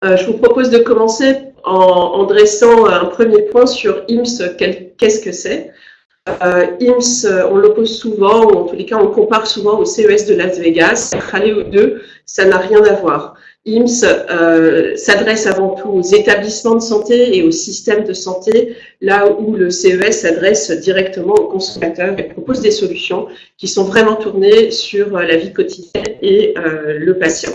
Je vous propose de commencer en dressant un premier point sur IMSS, qu'est-ce que c'est. IMSS, on l'oppose souvent, ou en tous les cas, on le compare souvent au CES de Las Vegas. Khaleo 2, ça n'a rien à voir. IMSS s'adresse avant tout aux établissements de santé et aux systèmes de santé, là où le CES s'adresse directement aux consommateurs et propose des solutions qui sont vraiment tournées sur la vie quotidienne et le patient.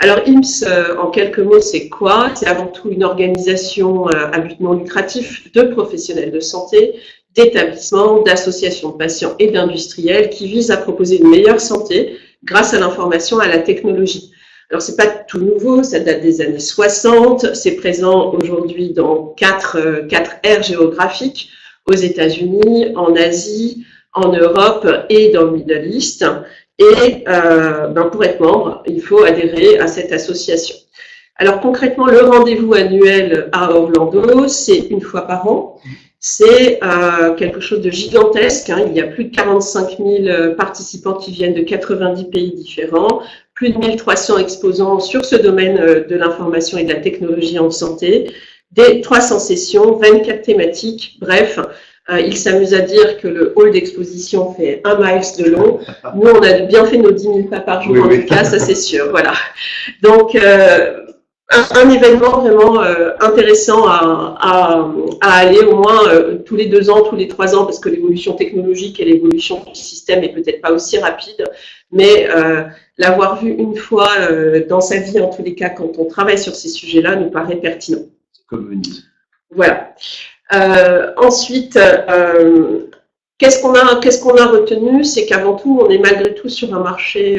Alors IMSS, en quelques mots, c'est quoi? C'est avant tout une organisation à but non lucratif de professionnels de santé, d'établissements, d'associations de patients et d'industriels qui vise à proposer une meilleure santé grâce à l'information et à la technologie. Alors, c'est pas tout nouveau, ça date des années 60, c'est présent aujourd'hui dans quatre aires géographiques, aux États-Unis, en Asie, en Europe et dans le Middle East. Et pour être membre, il faut adhérer à cette association. Alors concrètement, le rendez-vous annuel à Orlando, c'est une fois par an. C'est quelque chose de gigantesque. Il y a plus de 45 000 participants qui viennent de 90 pays différents, plus de 1300 exposants sur ce domaine de l'information et de la technologie en santé, des 300 sessions, 24 thématiques, bref. Il s'amuse à dire que le hall d'exposition fait 1 mile de long. Nous, on a bien fait nos 10 000 pas par jour, en tout cas, ça c'est sûr. Voilà. Donc, un événement vraiment intéressant à aller au moins tous les 2 ans, tous les 3 ans, parce que l'évolution technologique et l'évolution du système est peut-être pas aussi rapide, mais l'avoir vu une fois dans sa vie, en tous les cas, quand on travaille sur ces sujets-là, nous paraît pertinent. Comme Venise. Voilà. Ensuite, qu'est-ce qu'on a retenu? C'est qu'avant tout, on est malgré tout sur un marché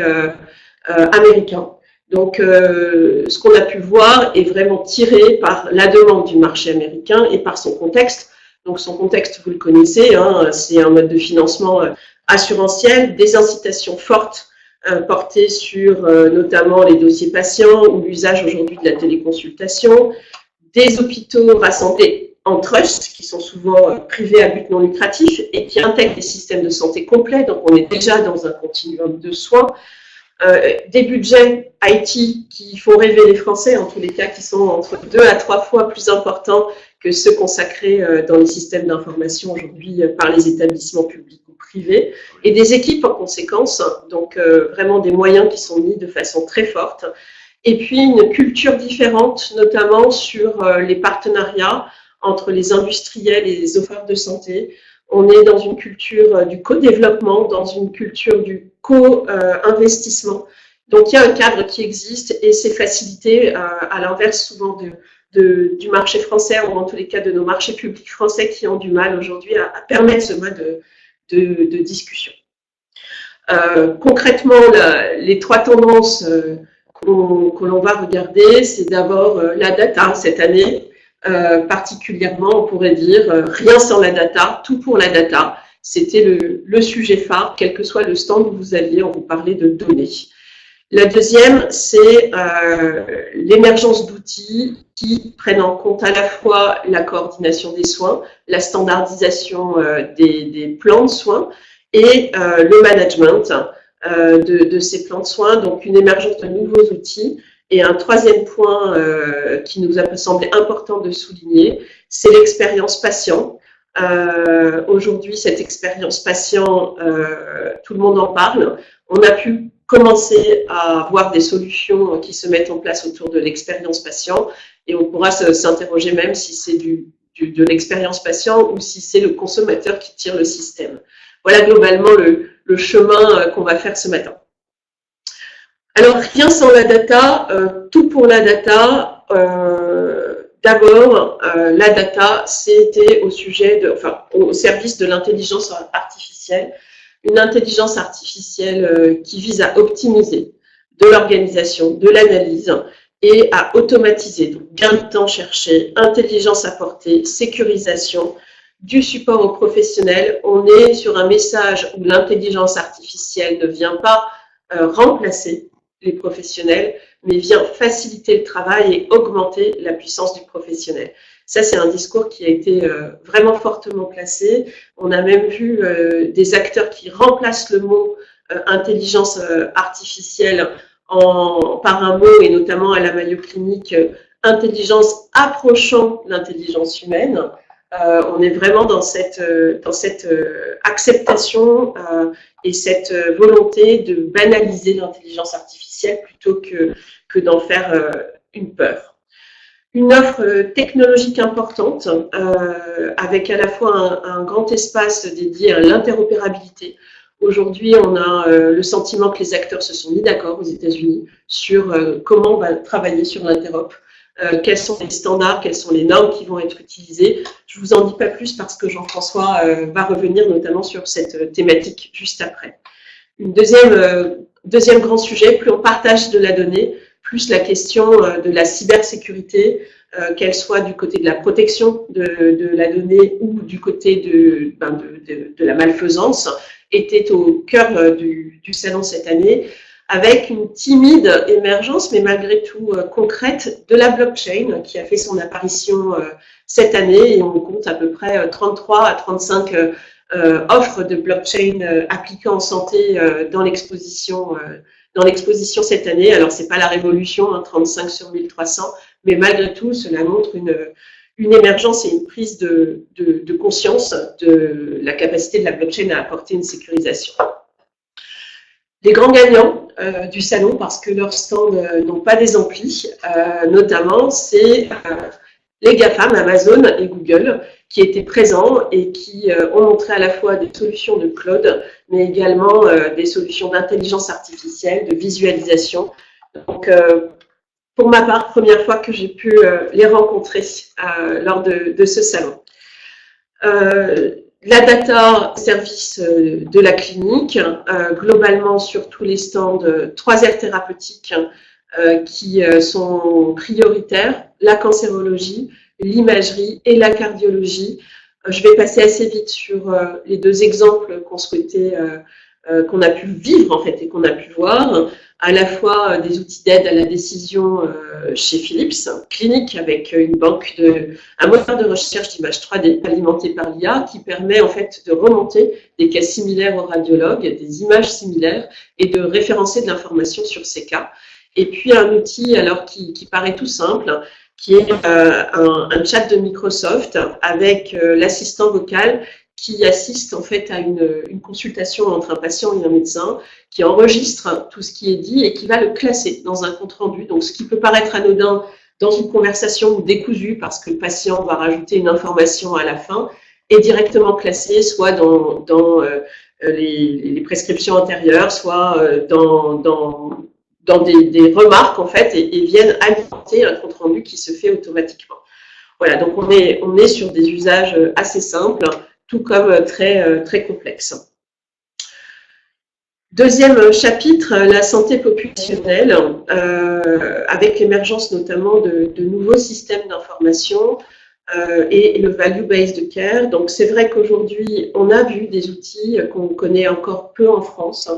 américain. Donc, ce qu'on a pu voir est vraiment tiré par la demande du marché américain et par son contexte. Donc, son contexte, vous le connaissez, c'est un mode de financement assurantiel, des incitations fortes portées sur notamment les dossiers patients ou l'usage aujourd'hui de la téléconsultation, des hôpitaux rassemblés en trust, qui sont souvent privés à but non lucratif et qui intègrent des systèmes de santé complets. Donc, on est déjà dans un continuum de soins. Des budgets IT qui font rêver les Français, en tous les cas, qui sont entre 2 à 3 fois plus importants que ceux consacrés dans les systèmes d'information aujourd'hui par les établissements publics ou privés, et des équipes en conséquence, donc vraiment des moyens qui sont mis de façon très forte. Et puis une culture différente, notamment sur les partenariats entre les industriels et les offreurs de santé. On est dans une culture du co-développement, dans une culture du co-investissement. Donc, il y a un cadre qui existe et c'est facilité, à l'inverse souvent du marché français, ou en tous les cas de nos marchés publics français qui ont du mal aujourd'hui à permettre ce mode de discussion. Concrètement, les 3 tendances que l'on va regarder, c'est d'abord la data cette année. Particulièrement, on pourrait dire rien sans la data, tout pour la data. C'était le sujet phare, quel que soit le stand où vous alliez, on vous parlait de données. La deuxième, c'est l'émergence d'outils qui prennent en compte à la fois la coordination des soins, la standardisation des plans de soins et le management de ces plans de soins, donc une émergence de nouveaux outils. Et un troisième point qui nous a semblé important de souligner, c'est l'expérience patient. Aujourd'hui, cette expérience patient, tout le monde en parle. On a pu commencer à voir des solutions qui se mettent en place autour de l'expérience patient et on pourra s'interroger même si c'est de l'expérience patient ou si c'est le consommateur qui tire le système. Voilà globalement le chemin qu'on va faire ce matin. Alors, rien sans la data, tout pour la data. D'abord, la data, c'était au service de l'intelligence artificielle. Une intelligence artificielle qui vise à optimiser de l'organisation, de l'analyse et à automatiser. Donc, gain de temps cherché, intelligence apportée, sécurisation, du support aux professionnels. On est sur un message où l'intelligence artificielle ne vient pas remplacer les professionnels, mais vient faciliter le travail et augmenter la puissance du professionnel. Ça, c'est un discours qui a été vraiment fortement placé. On a même vu des acteurs qui remplacent le mot intelligence artificielle par un mot, et notamment à la Mayo Clinique, intelligence approchant l'intelligence humaine. On est vraiment dans cette acceptation et cette volonté de banaliser l'intelligence artificielle plutôt que d'en faire une peur. Une offre technologique importante avec à la fois un grand espace dédié à l'interopérabilité. Aujourd'hui, on a le sentiment que les acteurs se sont mis d'accord aux États-Unis sur comment on va travailler sur l'interop, quels sont les standards, quelles sont les normes qui vont être utilisées. Je ne vous en dis pas plus parce que Jean-François va revenir notamment sur cette thématique juste après. Une deuxième grand sujet, plus on partage de la donnée, plus la question de la cybersécurité, qu'elle soit du côté de la protection de la donnée ou du côté de la malfaisance, était au cœur du salon cette année, avec une timide émergence, mais malgré tout concrète, de la blockchain qui a fait son apparition cette année, et on compte à peu près 33 à 35 offres de blockchain appliquées en santé dans l'exposition cette année. Alors, ce n'est pas la révolution, 35 sur 1300, mais malgré tout, cela montre une émergence et une prise de conscience de la capacité de la blockchain à apporter une sécurisation. Les grands gagnants du salon, parce que leurs stands n'ont pas des amplis, notamment, c'est les GAFAM, Amazon et Google, qui étaient présents et qui ont montré à la fois des solutions de cloud, mais également des solutions d'intelligence artificielle, de visualisation. Donc, pour ma part, première fois que j'ai pu les rencontrer lors de ce salon. La data service de la clinique, globalement sur tous les stands, 3 aires thérapeutiques qui sont prioritaires, la cancérologie, l'imagerie et la cardiologie. Je vais passer assez vite sur les 2 exemples qu'on a pu vivre en fait et qu'on a pu voir, à la fois des outils d'aide à la décision chez Philips, clinique avec un moteur de recherche d'images 3D alimenté par l'IA qui permet en fait de remonter des cas similaires aux radiologues, des images similaires et de référencer de l'information sur ces cas. Et puis un outil alors qui paraît tout simple, qui est un chat de Microsoft avec l'assistant vocal qui assiste en fait à une consultation entre un patient et un médecin, qui enregistre tout ce qui est dit et qui va le classer dans un compte-rendu. Donc, ce qui peut paraître anodin dans une conversation ou décousu parce que le patient va rajouter une information à la fin, est directement classé soit dans les prescriptions antérieures, soit dans des remarques en fait et viennent alimenter un compte-rendu qui se fait automatiquement. Voilà, donc on est sur des usages assez simples, tout comme très complexes. Deuxième chapitre, la santé populationnelle, avec l'émergence notamment de nouveaux systèmes d'information et le value-based care. Donc c'est vrai qu'aujourd'hui, on a vu des outils qu'on connaît encore peu en France,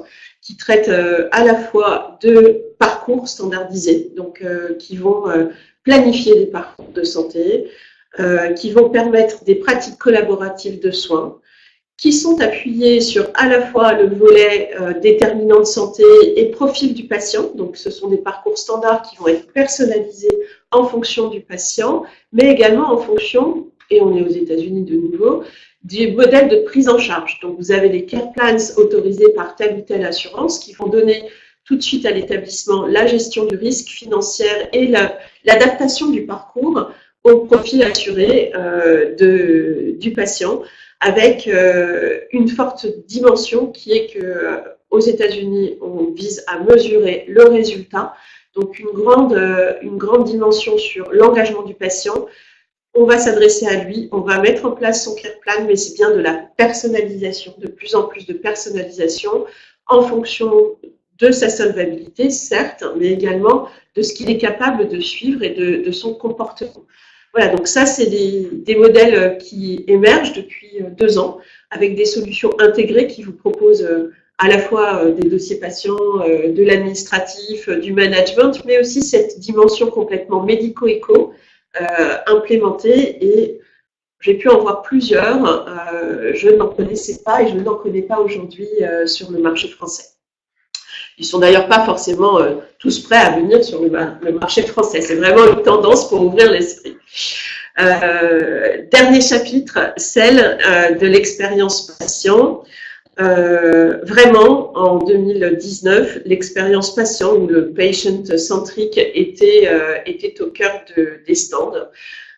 qui traitent à la fois de parcours standardisés, donc qui vont planifier des parcours de santé, qui vont permettre des pratiques collaboratives de soins, qui sont appuyés sur à la fois le volet déterminant de santé et profil du patient. Donc, ce sont des parcours standards qui vont être personnalisés en fonction du patient, mais également en fonction, et on est aux États-Unis de nouveau, du modèle de prise en charge. Donc, vous avez les care plans autorisés par telle ou telle assurance qui vont donner tout de suite à l'établissement la gestion du risque financière et l'adaptation du parcours au profil assuré du patient, avec une forte dimension qui est que aux États-Unis, on vise à mesurer le résultat, donc une grande dimension sur l'engagement du patient. On va s'adresser à lui, on va mettre en place son care plan, mais c'est bien de la personnalisation, de plus en plus de personnalisation en fonction de sa solvabilité, certes, mais également de ce qu'il est capable de suivre et de son comportement. Voilà, donc ça, c'est des modèles qui émergent depuis 2 ans, avec des solutions intégrées qui vous proposent à la fois des dossiers patients, de l'administratif, du management, mais aussi cette dimension complètement médico-éco implémentée. Et j'ai pu en voir plusieurs. Je n'en connaissais pas et je n'en connais pas aujourd'hui sur le marché français. Ils sont d'ailleurs pas forcément tous prêts à venir sur le marché français. C'est vraiment une tendance pour ouvrir l'esprit. Dernier chapitre, celle de l'expérience patient. Vraiment, en 2019, l'expérience patient ou le patient-centric était au cœur des stands.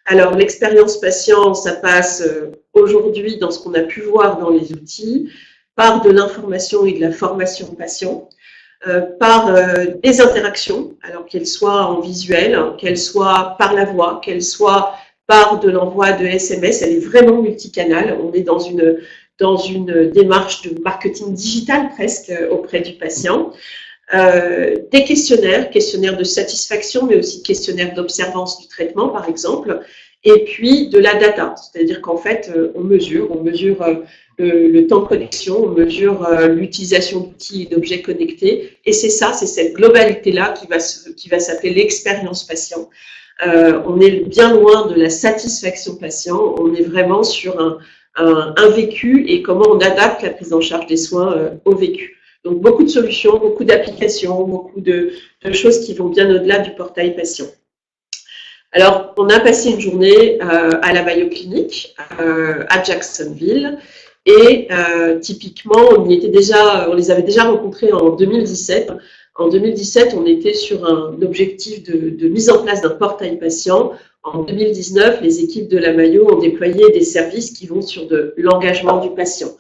Alors, l'expérience patient, ça passe aujourd'hui dans ce qu'on a pu voir dans les outils, par de l'information et de la formation patient, par des interactions, alors qu'elles soient en visuel, qu'elles soient par la voix, qu'elles soient par de l'envoi de SMS. Elle est vraiment multicanal. On est dans une démarche de marketing digital presque auprès du patient. Des questionnaires de satisfaction, mais aussi questionnaires d'observance du traitement, par exemple, et puis de la data, c'est-à-dire qu'en fait, on mesure le temps de connexion, on mesure l'utilisation d'outils et d'objets connectés, et c'est cette globalité-là qui va s'appeler l'expérience patient. On est bien loin de la satisfaction patient, on est vraiment sur un vécu et comment on adapte la prise en charge des soins au vécu. Donc, beaucoup de solutions, beaucoup d'applications, beaucoup de choses qui vont bien au-delà du portail patient. Alors, on a passé une journée à la Mayo Clinic, à Jacksonville, et typiquement, on les avait déjà rencontrés en 2017. En 2017, on était sur un objectif de mise en place d'un portail patient. En 2019, les équipes de la Mayo ont déployé des services qui vont sur de l'engagement du patient,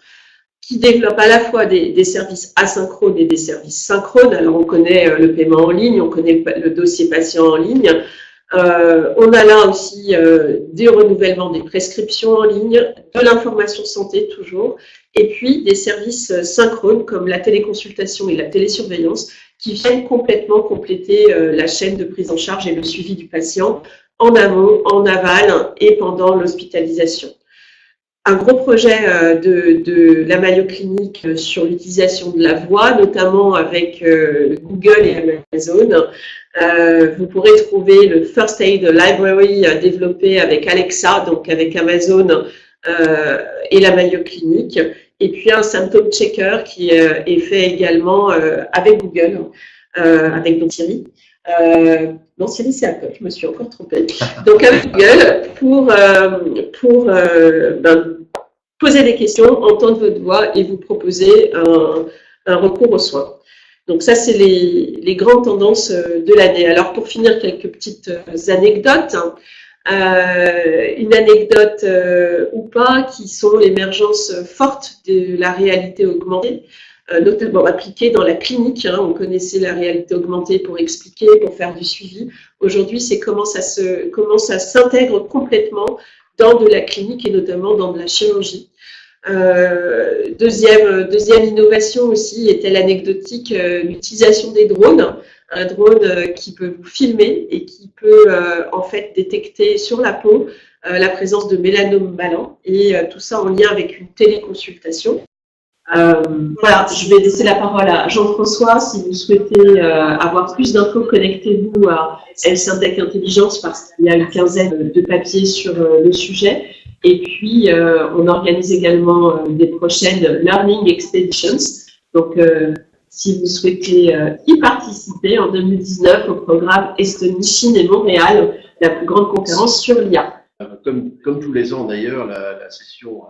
qui développe à la fois des services asynchrones et des services synchrones. Alors, on connaît le paiement en ligne, on connaît le dossier patient en ligne. On a là aussi des renouvellements des prescriptions en ligne, de l'information santé toujours, et puis des services synchrones comme la téléconsultation et la télésurveillance qui viennent complètement compléter la chaîne de prise en charge et le suivi du patient en amont, en aval et pendant l'hospitalisation. Un gros projet de la Mayo Clinic sur l'utilisation de la voix, notamment avec Google et Amazon. Vous pourrez trouver le First Aid Library développé avec Alexa, donc avec Amazon et la Mayo Clinic. Et puis un symptôme checker qui est fait également avec Google, avec donc Siri. Non, Siri, c'est Apple, je me suis encore trompée. Donc, avec Google, pour poser des questions, entendre votre voix et vous proposer un recours aux soins. Donc, ça, c'est les grandes tendances de l'année. Alors, pour finir, quelques petites anecdotes. Une anecdote ou pas, qui sont l'émergence forte de la réalité augmentée, notamment appliquée dans la clinique. On connaissait la réalité augmentée pour expliquer, pour faire du suivi. Aujourd'hui, c'est comment ça s'intègre complètement dans de la clinique et notamment dans de la chirurgie. Deuxième innovation aussi était l'anecdotique, l'utilisation des drones. Un drone qui peut vous filmer et qui peut en fait détecter sur la peau la présence de mélanome malign, et tout ça en lien avec une téléconsultation. Voilà, je vais laisser la parole à Jean-François. Si vous souhaitez avoir plus d'infos, connectez-vous à Health-Tech Intelligence parce qu'il y a une quinzaine de papiers sur le sujet. Et puis, on organise également des prochaines Learning Expeditions. Donc, si vous souhaitez y participer en 2019 au programme Estonie, Chine et Montréal, la plus grande conférence sur l'IA. Comme tous les ans d'ailleurs, la session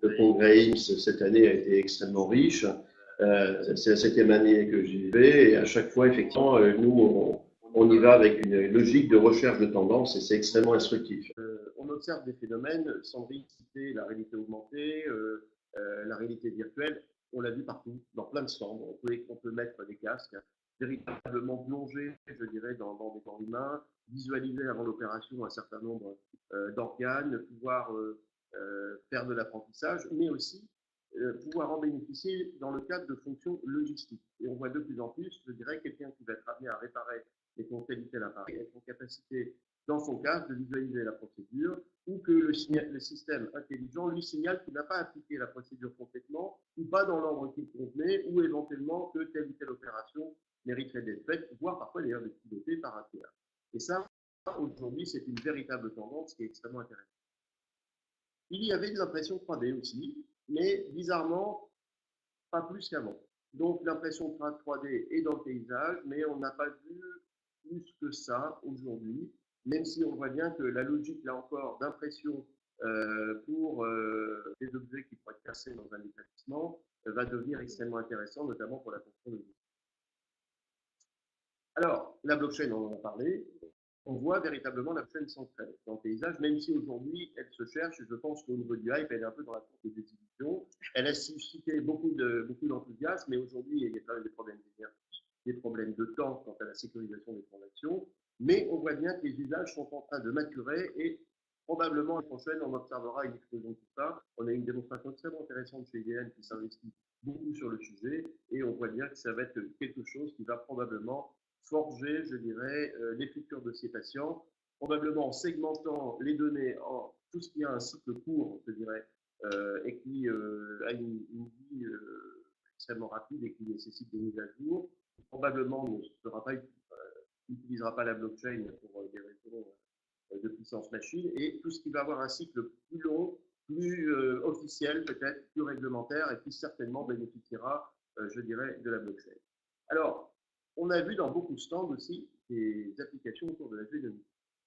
de congrès IMSS cette année a été extrêmement riche. C'est la 7e année que j'y vais et à chaque fois, effectivement, nous, on y va avec une logique de recherche de tendance et c'est extrêmement instructif. On observe des phénomènes, Sandrine citait la réalité augmentée, la réalité virtuelle, on l'a vu partout, dans plein de stands. On peut mettre des casques, véritablement plonger, je dirais, dans des corps humains, visualiser avant l'opération un certain nombre d'organes, pouvoir faire de l'apprentissage, mais aussi pouvoir en bénéficier dans le cadre de fonctions logistiques. Et on voit de plus en plus, je dirais, quelqu'un qui va être amené à réparer les fonctionnalités de l'appareil, être en capacité, dans son cas, de visualiser la procédure, ou que le système intelligent lui signale qu'il n'a pas appliqué la procédure complètement, ou pas dans l'ordre qu'il convenait, ou éventuellement que telle ou telle opération mériterait d'être faite, voire parfois d'ailleurs d'être pilotée par un tiers. Et ça, aujourd'hui, c'est une véritable tendance qui est extrêmement intéressante. Il y avait des impressions 3D aussi, mais bizarrement, pas plus qu'avant. Donc l'impression 3D est dans le paysage, mais on n'a pas vu plus que ça aujourd'hui, même si on voit bien que la logique, là encore, d'impression pour des objets qui pourraient être cassés dans un établissement va devenir extrêmement intéressant, notamment pour la fonction logistique. Alors, la blockchain, on en a parlé. On voit véritablement la blockchain s'ancrer dans le paysage, même si aujourd'hui, elle se cherche, et je pense qu'au niveau du hype, elle est un peu dans la course des exhibitions. Elle a suscité beaucoup d'enthousiasme, mais aujourd'hui, il y a quand même des problèmes d'énergie, des problèmes de temps quant à la sécurisation des transactions, mais on voit bien que les usages sont en train de maturer et probablement l'année prochaine, on observera une explosion de tout ça. On a une démonstration extrêmement intéressante chez IBM qui s'investit beaucoup sur le sujet et on voit bien que ça va être quelque chose qui va probablement forger, je dirais, les futurs dossiers patients, probablement en segmentant les données en tout ce qui a un cycle court, je dirais, et qui a une vie extrêmement rapide et qui nécessite des mises à jour. Probablement n'utilisera pas la blockchain pour des raisons de puissance machine, et tout ce qui va avoir un cycle plus long, plus officiel peut-être, plus réglementaire, et qui certainement bénéficiera, je dirais, de la blockchain. Alors, on a vu dans beaucoup de stands aussi des applications autour de la génomique.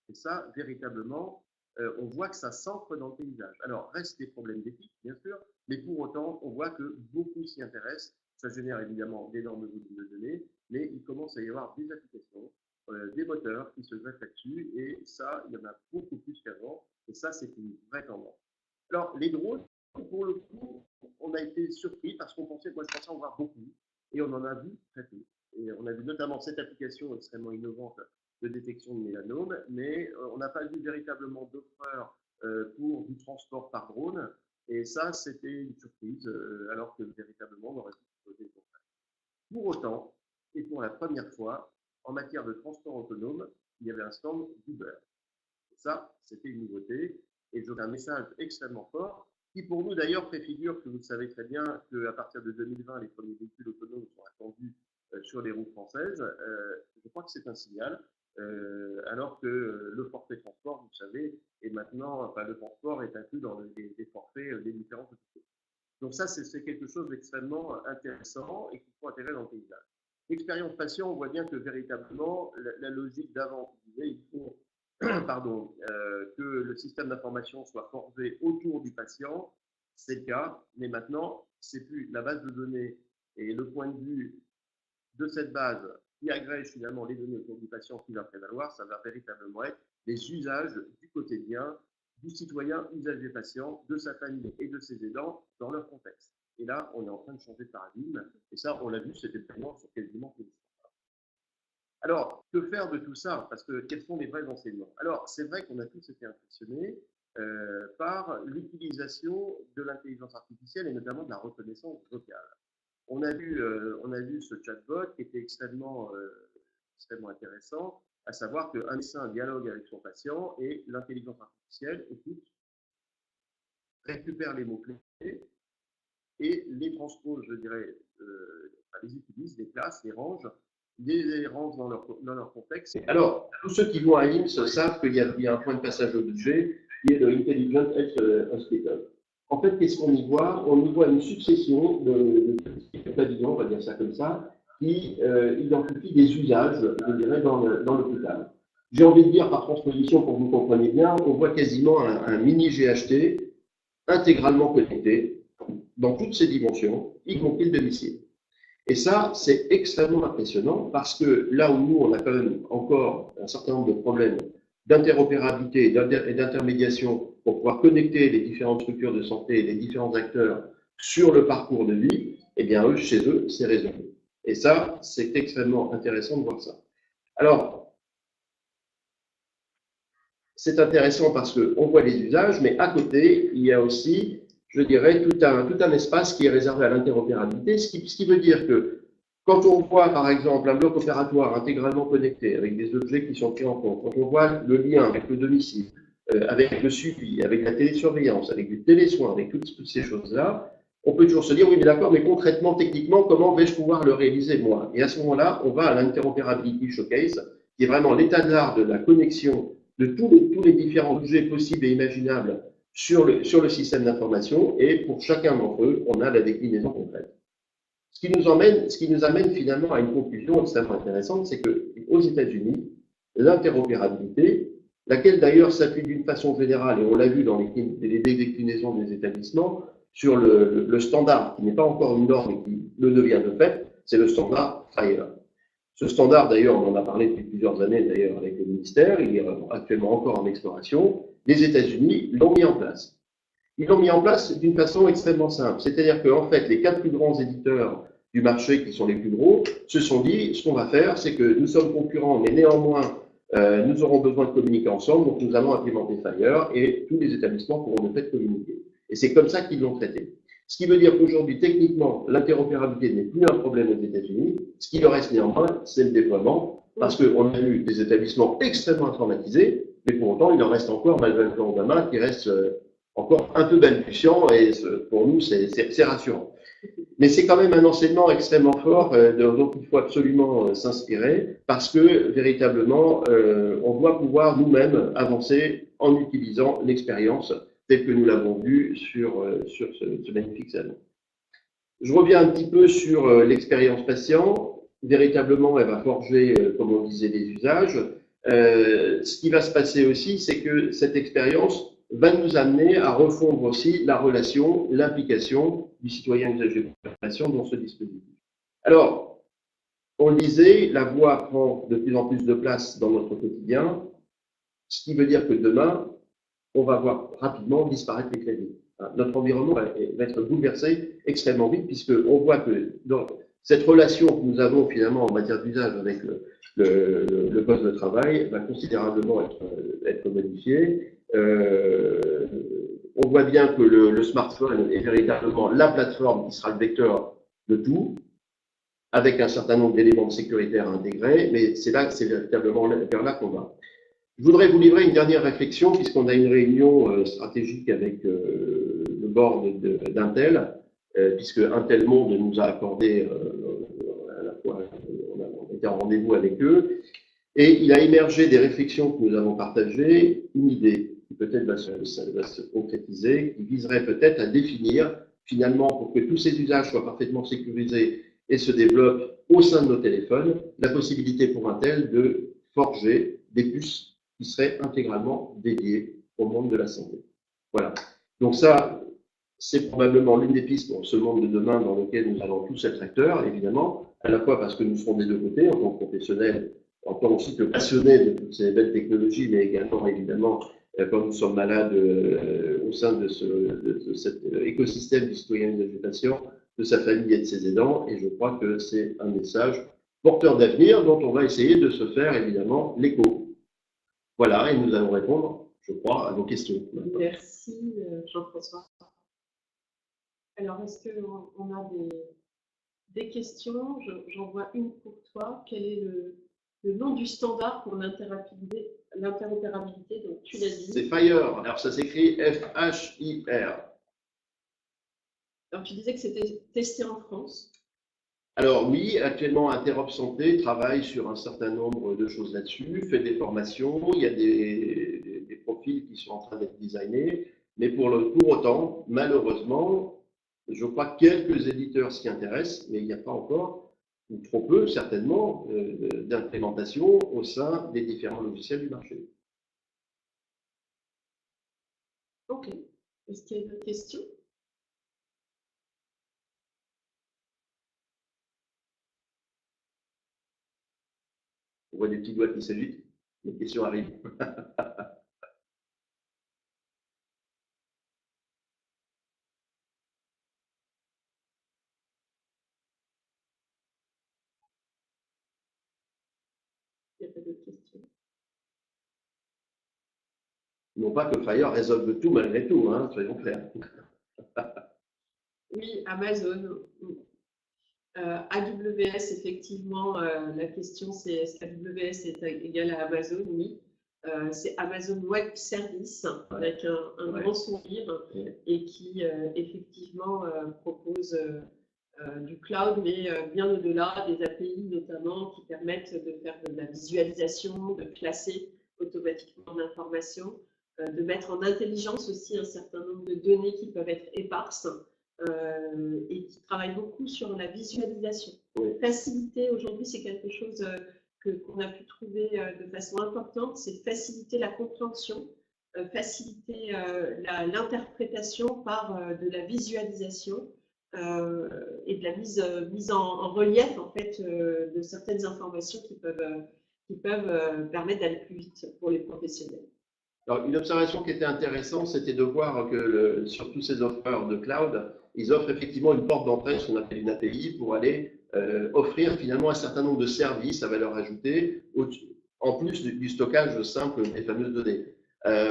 Et ça, véritablement, on voit que ça s'ancre dans le paysage. Alors, reste des problèmes d'éthique, bien sûr, mais pour autant, on voit que beaucoup s'y intéressent. Ça génère évidemment d'énormes volumes de données, mais il commence à y avoir des applications, des moteurs qui se greffent là-dessus, et ça, il y en a beaucoup plus qu'avant, et ça, c'est une vraie tendance. Alors, les drones, pour le coup, on a été surpris parce qu'on pensait, moi je pensais en voir beaucoup, et on en a vu très peu. Et on a vu notamment cette application extrêmement innovante de détection de mélanome, mais on n'a pas vu véritablement d'offreurs pour du transport par drone, et ça, c'était une surprise, alors que véritablement, on aurait pu se poser le contraire. Pour autant, et pour la première fois, en matière de transport autonome, il y avait un stand d'Uber. Ça, c'était une nouveauté, et donc un message extrêmement fort, qui pour nous d'ailleurs préfigure que vous le savez très bien qu'à partir de 2020, les premiers véhicules autonomes sont attendus sur les routes françaises. Je crois que c'est un signal, alors que le forfait transport, vous le savez, est maintenant, enfin le transport est inclus dans les forfaits des différentes sociétés. Donc ça, c'est quelque chose d'extrêmement intéressant et qu'il faut intégrer dans le paysage. L'expérience patient, on voit bien que véritablement, la logique d'avant, il faut que le système d'information soit forgé autour du patient, c'est le cas, mais maintenant, c'est plus la base de données et le point de vue de cette base qui agrège finalement les données autour du patient qui va prévaloir, ça va véritablement être les usages du quotidien du citoyen usager patient, de sa famille et de ses aidants dans leur contexte. Et là, on est en train de changer de paradigme, et ça, on l'a vu, c'était vraiment sur quasiment tous les standards. Alors, que faire de tout ça? Parce que quels sont les vrais enseignements? Alors, c'est vrai qu'on a tous été impressionnés par l'utilisation de l'intelligence artificielle et notamment de la reconnaissance vocale. On a vu ce chatbot qui était extrêmement intéressant, à savoir qu'un médecin dialogue avec son patient et l'intelligence artificielle écoute, récupère les mots-clés et les transpose, je dirais, les utilise, les classe, les range dans leur contexte. Alors, tous ceux qui vont à IMSS savent qu'il y a un point de passage objet qui est le Intelligent Health Hospital. En fait, qu'est-ce qu'on y voit? On y voit une succession de pavillons, on va dire ça comme ça, qui identifient des usages, je dirais, dans l'hôpital. J'ai envie de dire, par transposition, pour que vous compreniez bien, on voit quasiment un mini GHT intégralement connecté dans toutes ses dimensions, y compris le domicile. Et ça, c'est extrêmement impressionnant parce que là où nous, on a quand même encore un certain nombre de problèmes d'interopérabilité et d'intermédiation pour pouvoir connecter les différentes structures de santé et les différents acteurs sur le parcours de vie, eh bien, eux, chez eux, c'est résolu. Et ça, c'est extrêmement intéressant de voir ça. Alors, c'est intéressant parce qu'on voit les usages, mais à côté, il y a aussi, je dirais, tout un espace qui est réservé à l'interopérabilité, ce qui veut dire que quand on voit, par exemple, un bloc opératoire intégralement connecté avec des objets qui sont pris en compte, quand on voit le lien avec le domicile, avec le suivi, avec la télésurveillance, avec du télésoin, avec toutes ces choses-là, on peut toujours se dire, oui, mais d'accord, mais concrètement, techniquement, comment vais-je pouvoir le réaliser, moi? Et à ce moment-là, on va à l'interopérability showcase, qui est vraiment l'état de l'art de la connexion de tous les différents objets possibles et imaginables sur le système d'information, et pour chacun d'entre eux, on a la déclinaison complète. Ce qui nous amène finalement à une conclusion extrêmement intéressante, c'est qu'aux États-Unis, l'interopérabilité, laquelle d'ailleurs s'appuie d'une façon générale, et on l'a vu dans les déclinaisons des établissements, sur le standard, qui n'est pas encore une norme et qui le devient de fait, c'est le standard FHIR. Ce standard, d'ailleurs, on en a parlé depuis plusieurs années d'ailleurs avec le ministère, il est actuellement encore en exploration. Les États-Unis l'ont mis en place. Ils l'ont mis en place d'une façon extrêmement simple. C'est-à-dire qu'en fait, les 4 plus grands éditeurs du marché, qui sont les plus gros, se sont dit, ce qu'on va faire, c'est que nous sommes concurrents, mais néanmoins, nous aurons besoin de communiquer ensemble, donc nous allons implémenter FHIR et tous les établissements pourront de fait communiquer. Et c'est comme ça qu'ils l'ont traité. Ce qui veut dire qu'aujourd'hui, techniquement, l'interopérabilité n'est plus un problème aux États-Unis. Ce qui leur reste néanmoins, c'est le déploiement, parce qu'on a eu des établissements extrêmement informatisés, mais pour autant, il en reste encore, malgré le plan Obama, qui reste encore un peu balbutiant, et pour nous, c'est rassurant. Mais c'est quand même un enseignement extrêmement fort dont il faut absolument s'inspirer, parce que véritablement, on doit pouvoir nous-mêmes avancer en utilisant l'expérience telle que nous l'avons vu sur ce magnifique salon. Je reviens un petit peu sur l'expérience patient. Véritablement, elle va forger, comme on disait, des usages. Ce qui va se passer aussi, c'est que cette expérience va nous amener à refondre aussi la relation, l'implication du citoyen usager de patient dans ce dispositif. Alors, on le disait, la voix prend de plus en plus de place dans notre quotidien, ce qui veut dire que demain, on va voir rapidement disparaître les claviers. Notre environnement va être bouleversé extrêmement vite, puisqu'on voit que dans cette relation que nous avons finalement en matière d'usage avec le poste de travail va considérablement être modifié. On voit bien que le smartphone est véritablement la plateforme qui sera le vecteur de tout, avec un certain nombre d'éléments sécuritaires intégrés, mais c'est véritablement vers là qu'on va. Je voudrais vous livrer une dernière réflexion, puisqu'on a une réunion stratégique avec le board d'Intel, puisque Intel Monde nous a accordé à la fois, on était en rendez-vous avec eux, et il a émergé des réflexions que nous avons partagées, une idée qui peut-être va se concrétiser, qui viserait peut-être à définir, finalement, pour que tous ces usages soient parfaitement sécurisés et se développent au sein de nos téléphones, la possibilité pour Intel de forger des puces qui seraient intégralement dédiées au monde de la santé. Voilà. Donc ça, c'est probablement l'une des pistes pour ce monde de demain dans lequel nous allons tous être acteurs, évidemment, à la fois parce que nous serons des deux côtés, en tant que professionnels, en tant aussi que passionnés de toutes ces belles technologies, mais également, évidemment, quand nous sommes malades au sein de cet écosystème du citoyen et du patient, de sa famille et de ses aidants, et je crois que c'est un message porteur d'avenir dont on va essayer de se faire, évidemment, l'écho. Voilà, et nous allons répondre, je crois, à vos questions. Merci Jean-François. Alors, est-ce qu'on a des questions? J'en vois une pour toi. Quel est le nom du standard pour l'interopérabilité? Donc, tu l'as dit. C'est FHIR. Alors, ça s'écrit F-H-I-R. Alors, tu disais que c'était testé en France. Alors oui, actuellement, Interop Santé travaille sur un certain nombre de choses là-dessus, fait des formations, il y a des profils qui sont en train d'être designés, mais pour autant, malheureusement, je crois que quelques éditeurs s'y intéressent, mais il n'y a pas encore, ou trop peu certainement, d'implémentation au sein des différents logiciels du marché. Ok. Est-ce qu'il y a d'autres questions? On voit des petits doigts qui s'agitent, les questions arrivent. Il n'y a pas d'autres questions. Non pas que FHIR résolve tout malgré tout, hein, soyons clairs. Oui, Amazon. AWS, effectivement, la question c'est est-ce qu'AWS est égal à Amazon? Oui. C'est Amazon Web Service avec un grand sourire et qui effectivement propose du cloud, mais bien au-delà, des API notamment qui permettent de faire de la visualisation, de classer automatiquement l'information, de mettre en intelligence aussi un certain nombre de données qui peuvent être éparses et qui travaille beaucoup sur la visualisation. Oui. Faciliter, aujourd'hui, c'est quelque chose qu'on a pu trouver de façon importante, c'est faciliter la compréhension, faciliter l'interprétation par de la visualisation et de la mise en relief en fait de certaines informations qui peuvent permettre d'aller plus vite pour les professionnels. Alors, une observation qui était intéressante, c'était de voir que sur tous ces offreurs de cloud, ils offrent effectivement une porte d'entrée, ce qu'on appelle une API, pour aller offrir finalement un certain nombre de services à valeur ajoutée, en plus du stockage simple des fameuses données.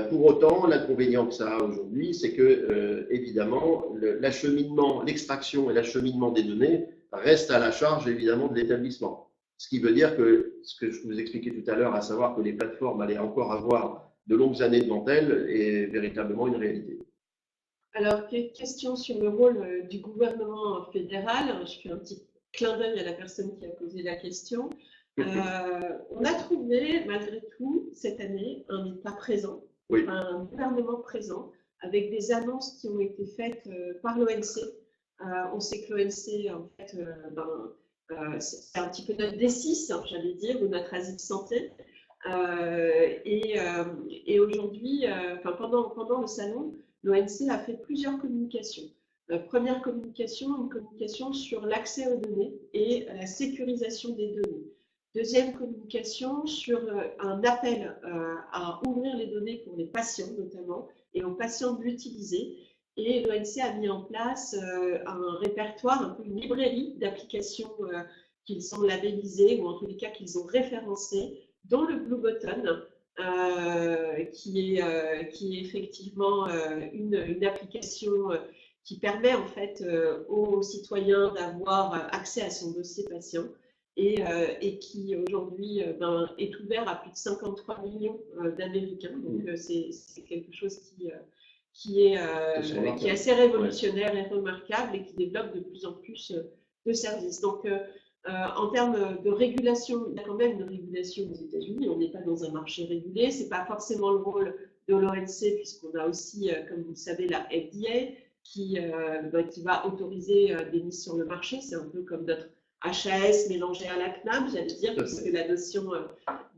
Pour autant, l'inconvénient que ça a aujourd'hui, c'est que, évidemment, l'acheminement, l'extraction et l'acheminement des données restent à la charge, évidemment, de l'établissement. Ce qui veut dire que, ce que je vous expliquais tout à l'heure, à savoir que les plateformes allaient encore avoir de longues années devant elles, est véritablement une réalité. Alors, question sur le rôle du gouvernement fédéral. Je fais un petit clin d'œil à la personne qui a posé la question. On a trouvé, malgré tout, cette année, un État présent, oui. Un gouvernement présent, avec des annonces qui ont été faites par l'ONC. On sait que l'ONC, en fait, c'est un petit peu notre D6, hein, j'allais dire, ou notre Asie de santé. Et aujourd'hui, pendant le salon, l'ONC a fait plusieurs communications. Première communication, une communication sur l'accès aux données et la sécurisation des données. Deuxième communication sur un appel à ouvrir les données pour les patients notamment et aux patients de l'utiliser. Et l'ONC a mis en place un répertoire, un peu une librairie d'applications qu'ils ont labellisées ou en tous les cas qu'ils ont référencées, dont le Blue Button, qui est effectivement une application qui permet en fait aux citoyens d'avoir accès à son dossier patient et qui aujourd'hui est ouvert à plus de 53 millions d'Américains. Donc c'est quelque chose qui est assez révolutionnaire et remarquable et qui développe de plus en plus de services. Donc en termes de régulation, il y a quand même une régulation aux États-Unis. On n'est pas dans un marché régulé. C'est pas forcément le rôle de l'OMC puisqu'on a aussi, comme vous le savez, la FDA qui va autoriser des mises sur le marché. C'est un peu comme notre HAS mélangé à la CNAM, j'allais dire, puisque la notion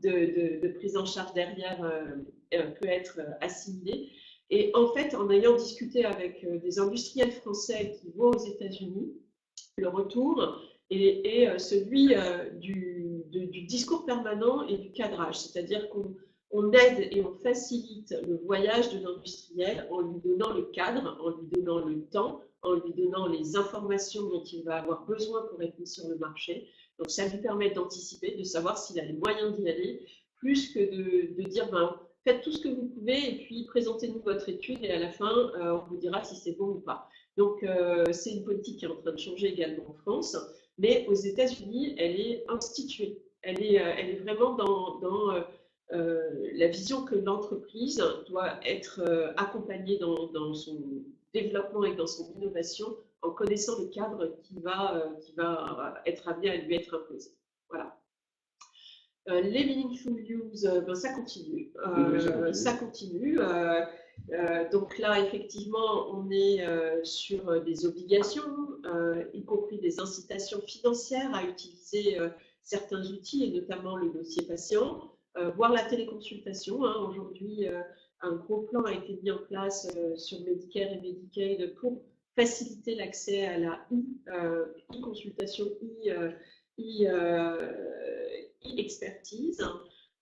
de prise en charge derrière peut être assimilée. Et en fait, en ayant discuté avec des industriels français qui vont aux États-Unis, le retour est celui du discours permanent et du cadrage, c'est-à-dire qu'on aide et on facilite le voyage de l'industriel en lui donnant le cadre, en lui donnant le temps, en lui donnant les informations dont il va avoir besoin pour être mis sur le marché. Donc ça lui permet d'anticiper, de savoir s'il a les moyens d'y aller, plus que de dire faites tout ce que vous pouvez et puis présentez-nous votre étude et à la fin, on vous dira si c'est bon ou pas. Donc, c'est une politique qui est en train de changer également en France, mais aux États-Unis, elle est instituée. Elle est vraiment dans la vision que l'entreprise doit être accompagnée dans son développement et dans son innovation en connaissant le cadre qui va être amené à lui être imposé. Voilà. Les meaningful use, ça continue. Ça continue. Donc là, effectivement, on est sur des obligations, y compris des incitations financières à utiliser certains outils, et notamment le dossier patient, voire la téléconsultation. Aujourd'hui, un gros plan a été mis en place sur Medicare et Medicaid pour faciliter l'accès à la e-consultation, expertise.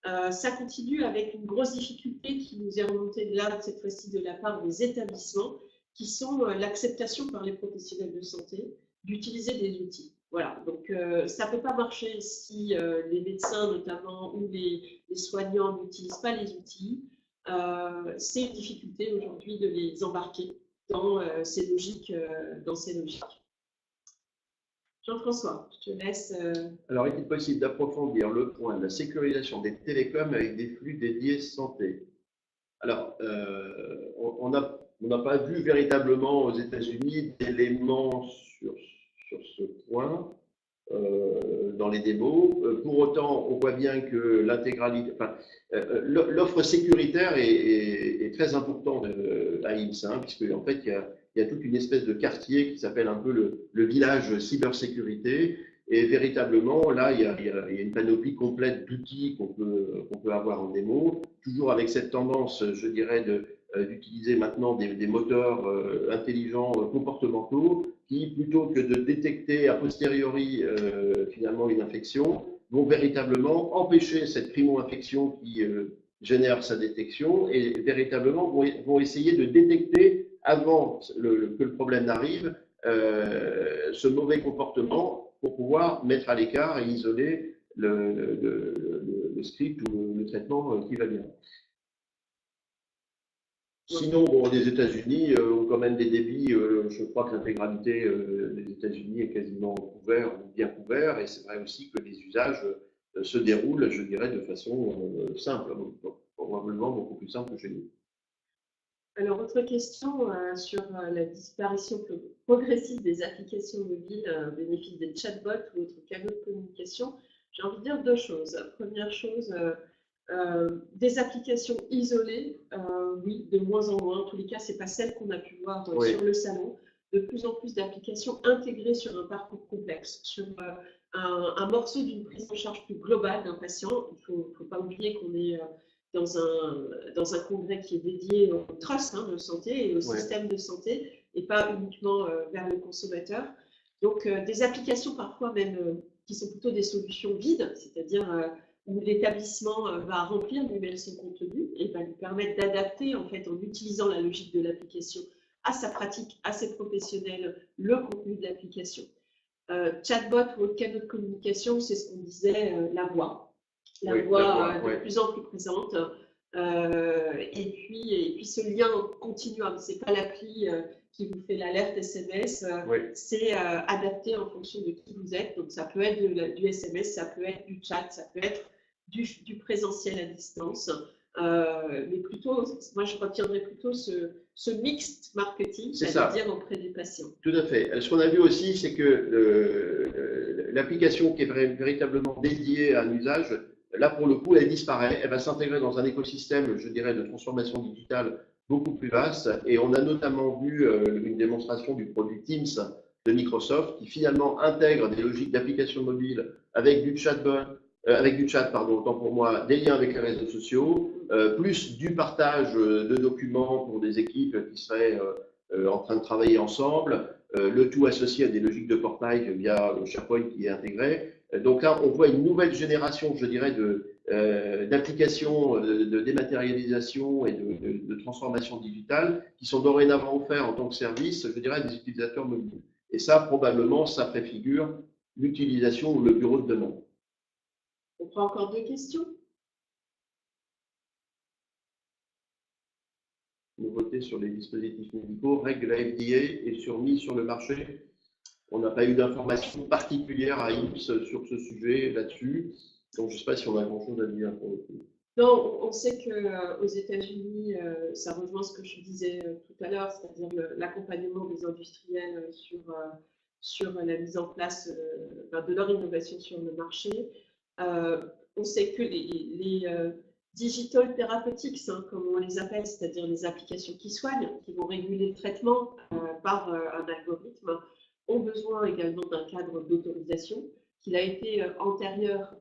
Ça continue avec une grosse difficulté qui nous est remontée là, cette fois-ci de la part des établissements, qui sont l'acceptation par les professionnels de santé d'utiliser des outils. Voilà, donc ça ne peut pas marcher si les médecins notamment ou les soignants n'utilisent pas les outils. C'est une difficulté aujourd'hui de les embarquer dans ces logiques. Jean-François, je te laisse. Alors, est-il possible d'approfondir le point de la sécurisation des télécoms avec des flux dédiés santé? Alors, on n'a pas vu véritablement aux États-Unis d'éléments sur ce point dans les démos. Pour autant, on voit bien que l'intégralité, l'offre sécuritaire est très important à IMS, hein, puisque en fait, il y a toute une espèce de quartier qui s'appelle un peu le village cybersécurité. Et véritablement, là, il y a une panoplie complète d'outils qu'on peut avoir en démo, toujours avec cette tendance, je dirais, d'utiliser maintenant des moteurs intelligents comportementaux qui, plutôt que de détecter a posteriori finalement une infection, vont véritablement empêcher cette primo-infection qui génère sa détection et véritablement vont essayer de détecter avant que le problème n'arrive ce mauvais comportement pour pouvoir mettre à l'écart et isoler le script ou le traitement qui va bien. Sinon, bon, les États-Unis ont quand même des débits. Je crois que l'intégralité des États-Unis est quasiment couvert ou bien couvert, et c'est vrai aussi que les usages se déroulent, je dirais, de façon simple, probablement beaucoup plus simple que chez nous. Alors, autre question sur la disparition progressive des applications mobiles au bénéfice des chatbots ou autres canaux de communication. J'ai envie de dire deux choses. Première chose, des applications isolées, oui, de moins en moins. En tous les cas, c'est pas celle qu'on a pu voir Oui. sur le salon. De plus en plus d'applications intégrées sur un parcours complexe, sur un morceau d'une prise en charge plus globale d'un patient. Il ne faut pas oublier qu'on est dans un congrès qui est dédié au trust de santé et au système de santé, et pas uniquement vers le consommateur. Donc, des applications parfois même qui sont plutôt des solutions vides, c'est-à-dire où l'établissement va remplir lui-même son contenu et va lui permettre d'adapter, en fait, en utilisant la logique de l'application à sa pratique, à ses professionnels, le contenu de l'application. Chatbot ou autre canal de communication, c'est ce qu'on disait, la voix. La voix de plus en plus présente. Et puis ce lien continuum, c'est pas l'appli qui vous fait l'alerte SMS, c'est adapté en fonction de qui vous êtes. Donc ça peut être du SMS, ça peut être du chat, ça peut être du présentiel à distance. Mais plutôt, moi je retiendrai plutôt ce mixed marketing, c'est-à-dire auprès des patients. Tout à fait. Ce qu'on a vu aussi, c'est que l'application qui est véritablement dédiée à un usage, là pour le coup, elle disparaît. Elle va s'intégrer dans un écosystème, je dirais, de transformation digitale beaucoup plus vaste. Et on a notamment vu une démonstration du produit Teams de Microsoft qui finalement intègre des logiques d'application mobile avec du chatbot, autant pour moi, des liens avec les réseaux sociaux, plus du partage de documents pour des équipes qui seraient en train de travailler ensemble, le tout associé à des logiques de portail via SharePoint qui est intégré. Donc là, on voit une nouvelle génération, je dirais, d'applications de dématérialisation et de transformation digitale qui sont dorénavant offerts en tant que service, je dirais, à des utilisateurs mobiles. Et ça, probablement, ça préfigure l'utilisation ou le bureau de demande. On prend encore deux questions. Nouveauté sur les dispositifs médicaux, règles de la FDA et mise sur le marché. On n'a pas eu d'informations particulières à IMS sur ce sujet là-dessus. Donc, je ne sais pas si on a grand-chose à dire pour le coup. Non, on sait qu'aux États-Unis, ça rejoint ce que je disais tout à l'heure, c'est-à-dire l'accompagnement des industriels sur la mise en place de leur innovation sur le marché. On sait que les digital therapeutics, comme on les appelle, c'est-à-dire les applications qui soignent, qui vont réguler le traitement par un algorithme, ont besoin également d'un cadre d'autorisation qu'il a été antérieur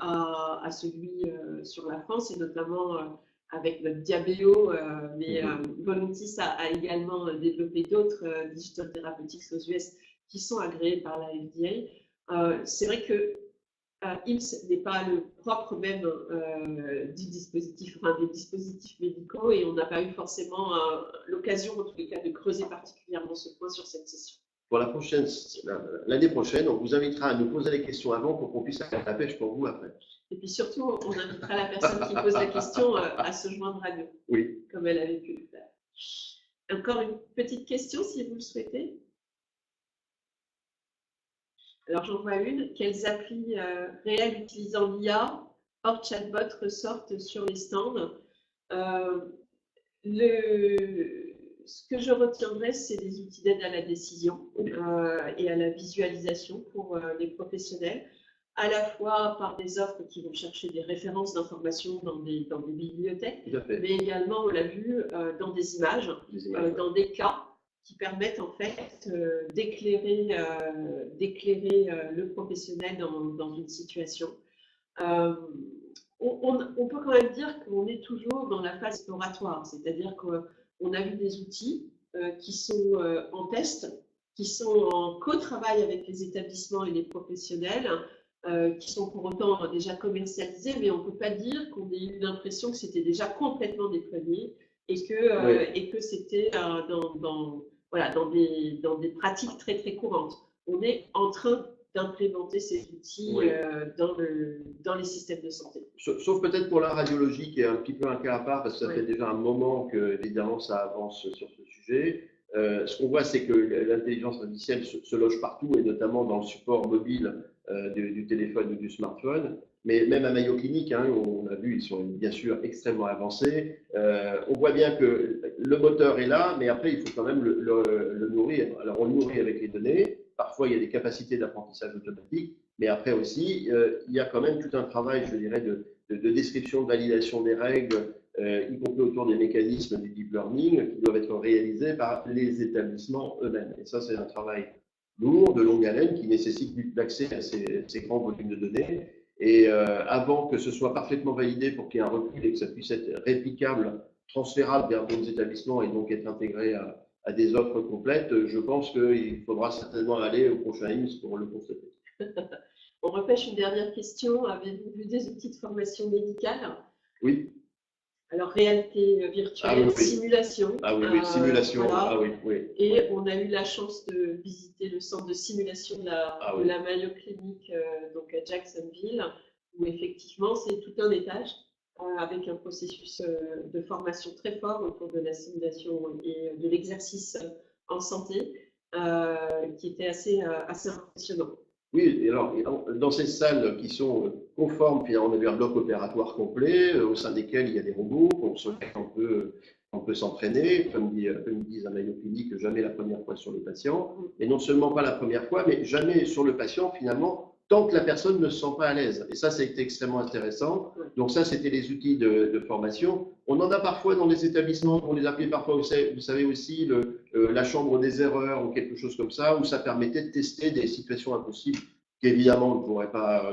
à celui sur la France, et notamment avec notre Diabeo, mais Voluntis a également développé d'autres digital therapeutics aux US qui sont agréés par la FDA. C'est vrai que IMS n'est pas le propre même du dispositif, des dispositifs médicaux, et on n'a pas eu forcément l'occasion, en tous les cas, de creuser particulièrement ce point sur cette session. Pour l'année prochaine, on vous invitera à nous poser les questions avant pour qu'on puisse faire la pêche pour vous après. Et puis surtout, on invitera la personne qui pose la question à se joindre à nous, comme elle avait pu le faire. Encore une petite question, si vous le souhaitez. Alors, j'en vois une. Quelles applis réelles utilisant l'IA hors chatbot ressortent sur les stands? Ce que je retiendrai, c'est des outils d'aide à la décision et à la visualisation pour les professionnels. à la fois par des offres qui vont chercher des références d'informations dans des bibliothèques, mais également, on l'a vu, dans des images, dans des cas qui permettent en fait d'éclairer le professionnel dans une situation. On peut quand même dire qu'on est toujours dans la phase exploratoire, c'est-à-dire qu'on a vu des outils qui sont en test, qui sont en co-travail avec les établissements et les professionnels, qui sont pour autant déjà commercialisés, mais on ne peut pas dire qu'on ait eu l'impression que c'était déjà complètement déployé et que c'était dans des pratiques très très courantes. On est en train d'implémenter ces outils dans les systèmes de santé. Sauf peut-être pour la radiologie, qui est un petit peu un cas à part, parce que ça fait déjà un moment que, évidemment, ça avance sur ce sujet. Ce qu'on voit, c'est que l'intelligence artificielle se loge partout, et notamment dans le support mobile du téléphone ou du smartphone. Mais même à Mayo Clinique, hein, on a vu, ils sont bien sûr extrêmement avancés. On voit bien que le moteur est là, mais après, il faut quand même le nourrir. Alors, on le nourrit avec les données. Parfois, il y a des capacités d'apprentissage automatique, mais après aussi, il y a quand même tout un travail, je dirais, de description, de validation des règles, y compris autour des mécanismes du deep learning, qui doivent être réalisés par les établissements eux-mêmes. Et ça, c'est un travail lourd, de longue haleine, qui nécessite l'accès à ces grands volumes de données. Et avant que ce soit parfaitement validé pour qu'il y ait un recul et que ça puisse être réplicable, transférable vers d'autres établissements et donc être intégré à des offres complètes, je pense qu'il faudra certainement aller au prochain IMSS pour le constater. On repêche une dernière question. Avez-vous vu des outils de formation médicale? Oui. Alors, réalité virtuelle, simulation. Ah oui, simulation. Voilà. Ah oui. Et on a eu la chance de visiter le centre de simulation de la Mayo Clinique, donc à Jacksonville, où effectivement, c'est tout un étage avec un processus de formation très fort autour de la simulation et de l'exercice en santé, qui était assez impressionnant. Oui, et alors, dans ces salles qui sont conformes, puis on a eu un bloc opératoire complet, au sein desquels il y a des robots, sur lesquels on peut s'entraîner, comme ils disent à Mayo Clinique, jamais la première fois sur le patient, et non seulement pas la première fois, mais jamais sur le patient, finalement, tant que la personne ne se sent pas à l'aise. Et ça, c'était extrêmement intéressant. Donc ça, c'était les outils de formation. On en a parfois dans les établissements, on les appelait parfois, vous savez aussi, la chambre des erreurs ou quelque chose comme ça, où ça permettait de tester des situations impossibles qu'évidemment on ne pourrait pas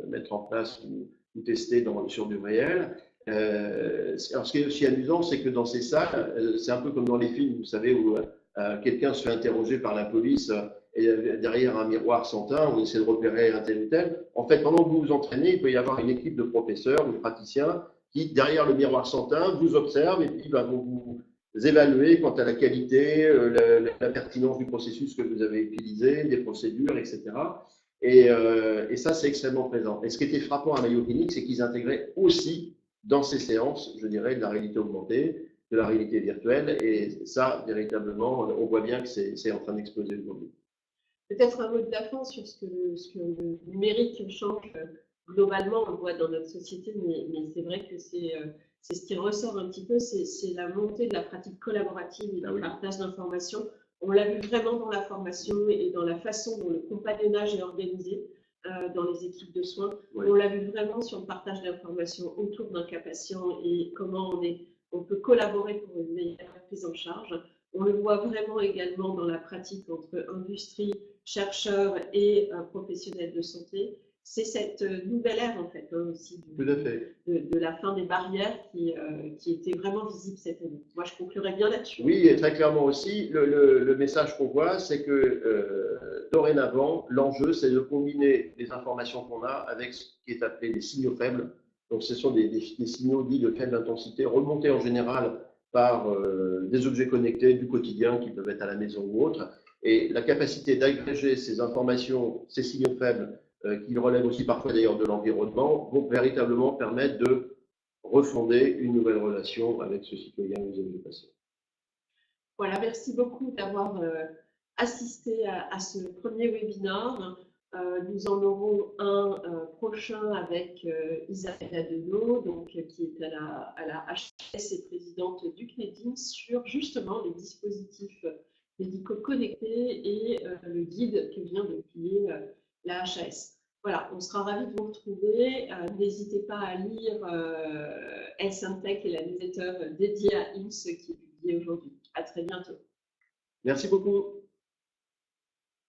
mettre en place ou tester sur du réel. Alors ce qui est aussi amusant, c'est que dans ces salles, c'est un peu comme dans les films, vous savez, où quelqu'un se fait interroger par la police et derrière un miroir sans teint, on essaie de repérer un tel ou tel. En fait, pendant que vous vous entraînez, il peut y avoir une équipe de professeurs ou de praticiens qui, derrière le miroir sans teint, vous observent et puis vont vous évaluer quant à la qualité, la pertinence du processus que vous avez utilisé, des procédures, etc. Et ça, c'est extrêmement présent. Et ce qui était frappant à Mayo Clinique, c'est qu'ils intégraient aussi dans ces séances, je dirais, de la réalité augmentée, de la réalité virtuelle. Et ça, véritablement, on voit bien que c'est en train d'exploser aujourd'hui. Peut-être un mot de la fin sur ce que le numérique change globalement, on le voit dans notre société, mais c'est vrai que c'est ce qui ressort un petit peu, c'est la montée de la pratique collaborative et du partage d'informations. On l'a vu vraiment dans la formation et dans la façon dont le compagnonnage est organisé dans les équipes de soins. On l'a vu vraiment sur le partage d'informations autour d'un cas patient et comment on peut collaborer pour une meilleure prise en charge. On le voit vraiment également dans la pratique entre industrie, chercheurs et professionnels de santé. C'est cette nouvelle ère, en fait, aussi, de la fin des barrières qui était vraiment visible cette année. Moi, je conclurai bien là-dessus. Oui, et très clairement aussi, le message qu'on voit, c'est que dorénavant, l'enjeu, c'est de combiner les informations qu'on a avec ce qui est appelé des signaux faibles. Donc, ce sont des signaux dits de faible intensité, remontés en général par des objets connectés du quotidien qui peuvent être à la maison ou autre. Et la capacité d'agréger ces informations, ces signaux faibles, qui relèvent aussi parfois d'ailleurs de l'environnement, vont véritablement permettre de refonder une nouvelle relation avec ce citoyen ou ce patient. Voilà, merci beaucoup d'avoir assisté à ce premier webinaire. Nous en aurons un prochain avec Isabelle Adenau, donc, qui est à la HAS et présidente du CNEDIM, sur justement les dispositifs médicaux connectés et le guide que vient de publier la HAS. Voilà, on sera ravis de vous retrouver. N'hésitez pas à lire Health&Tech et la newsletter dédiée à IMSS qui est publiée aujourd'hui. À très bientôt. Merci beaucoup.